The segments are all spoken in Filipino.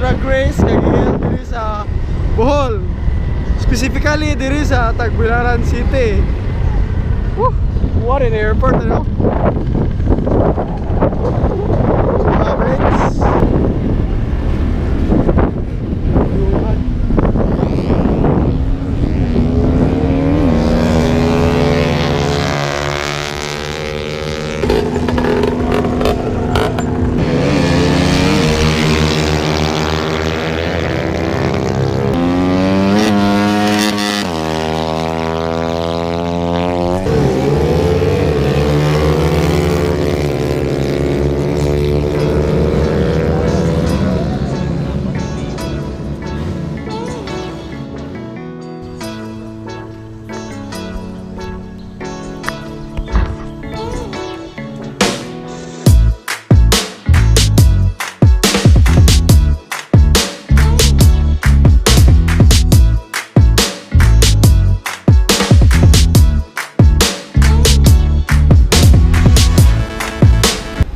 Dragrace kagiyel diri sa Bohol. Specifically diri sa Tagbilaran City. Woo! What an airport, ano? Brakes.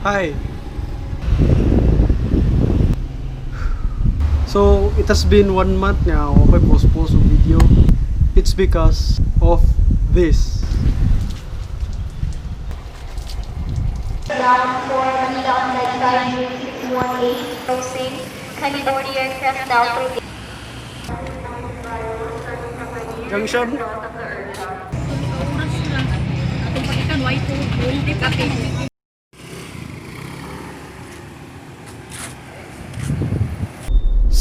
Hi. So it has been 1 month now I post a video. It's because of this. Ground for Manila on that side 618 closing. Kindly board the aircraft now for Junction.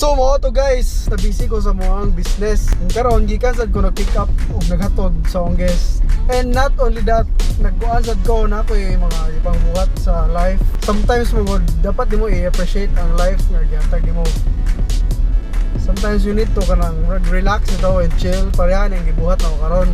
So mo to guys, nabisi ko sa mga business. And karon gikan sad ko nag-pick up ug naghatod sa akong guest. And not only that, nagkuan sad ko na ko yung mga ibang buhat sa life. Sometimes mo dapat di mo i-appreciate ang life nga gihatag nimo. Sometimes you need to kanang relax ito and chill. Parehan ang gibuhat na ko karon.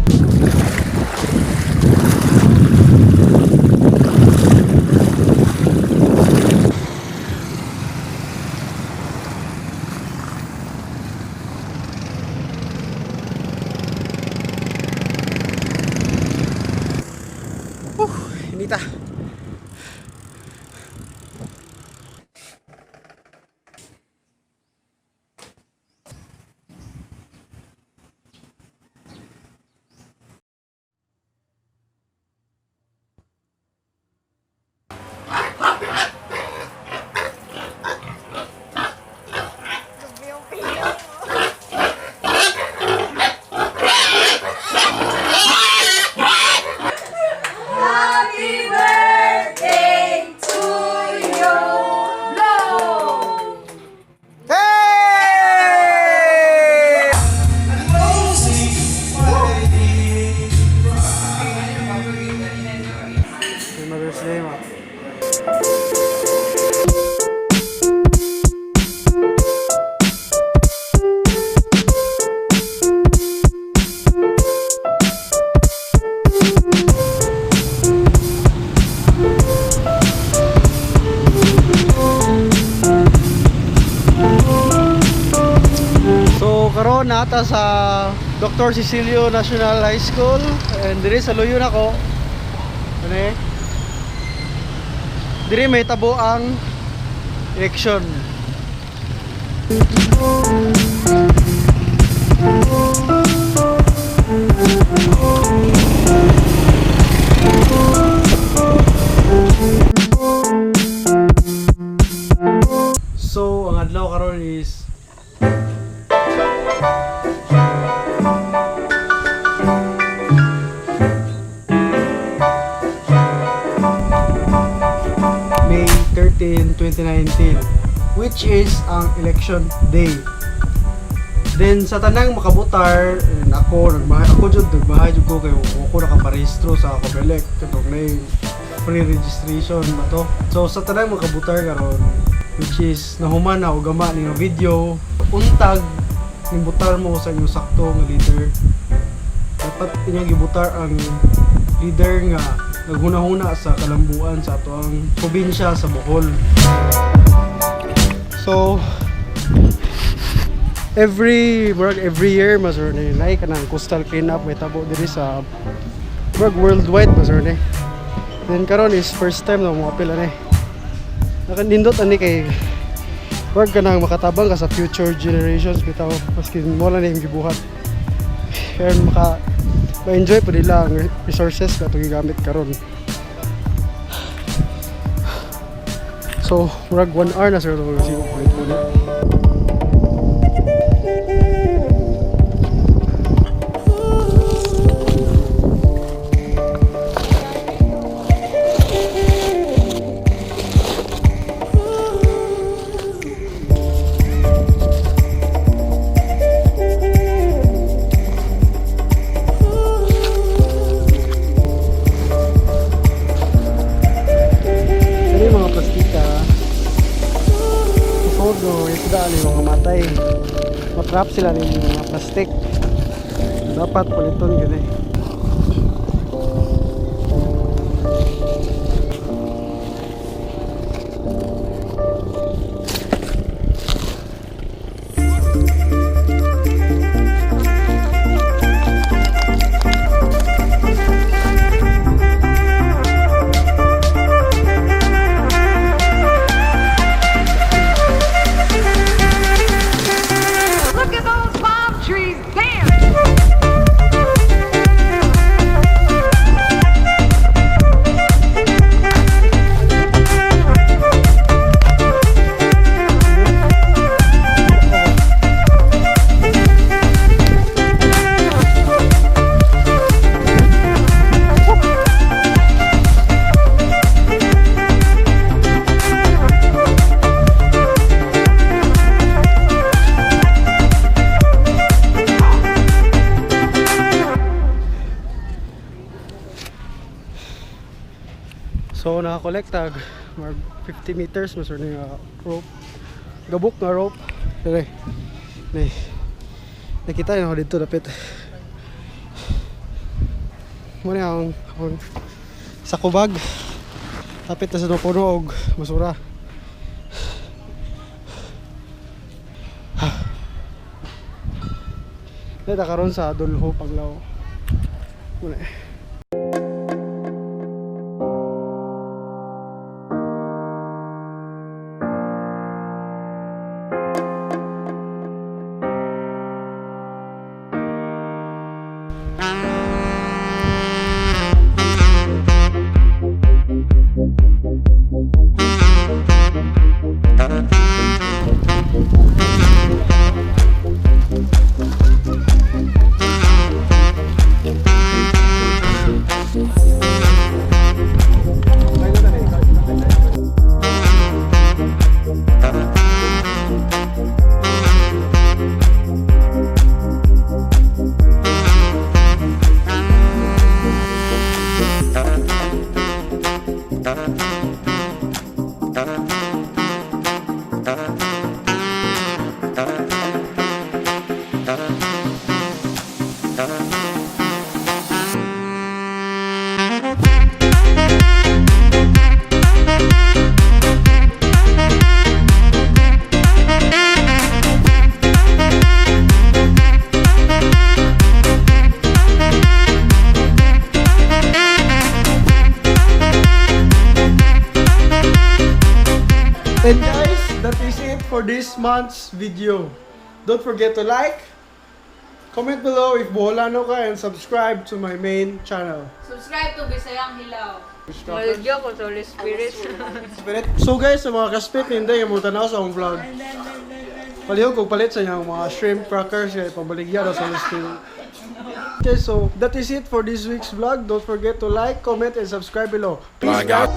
Inita. Karon nata sa Dr. Cecilio National High School and diri sa luyo nako. Ano diri may tabo ang election. So ang adlaw karon is May 13, 2019, which is ang election day. Then sa tanang makabutar, ako jud nagbahay jud ko kay ako nakaparehistro sa Comelec katong na pre-registration ba to. So sa tanang makabutar karon, which is nahuman na og gama ning video, untag ning butar mo sa inyong sakto nga leader. Dapat inyong gibutar ang leader nga naghuna-huna sa kalambuan sa ato ang probinsya sa Bohol. So every year masur ni like kanang coastal cleanup may tabo diri sa worldwide masur ni. Then karon is first time na mo apil ani. Nakandindot ani kay Wag ka nang makatabang ka sa future generations bitaw maskin mo lang yung gibuhat. Kaya ma-enjoy po nila ang resources na itong gigamit karon. So, murag 1 hour na sir itong sigong pulit-pulit. Yung mamatay, matrap sila ng mga plastic, dapat paliton gani. So nakakolekt tag mag 50 meters mas ni rope. Gabok nga rope. Dire. Ni. Nakita na ako dito dapit. Muna ang sa kubag. Dapit na sa puno og masura. Dito karon sa dulho paglaw. Muna. And guys, that is it for this month's video. Don't forget to like, comment below if Boholano ka, and subscribe to my main channel. Subscribe to Bisayang Hilaw. Maligyo ko sa Holy Spirit. So guys, sa mga kaspit, hindi yung mga tanaw sa akong vlog. Palihog kong palit sa inyong mga shrimp crackers kaya pabaligya daw sa Holy Spirit. Okay, so that is it for this week's vlog. Don't forget to like, comment, and subscribe below. Peace, guys.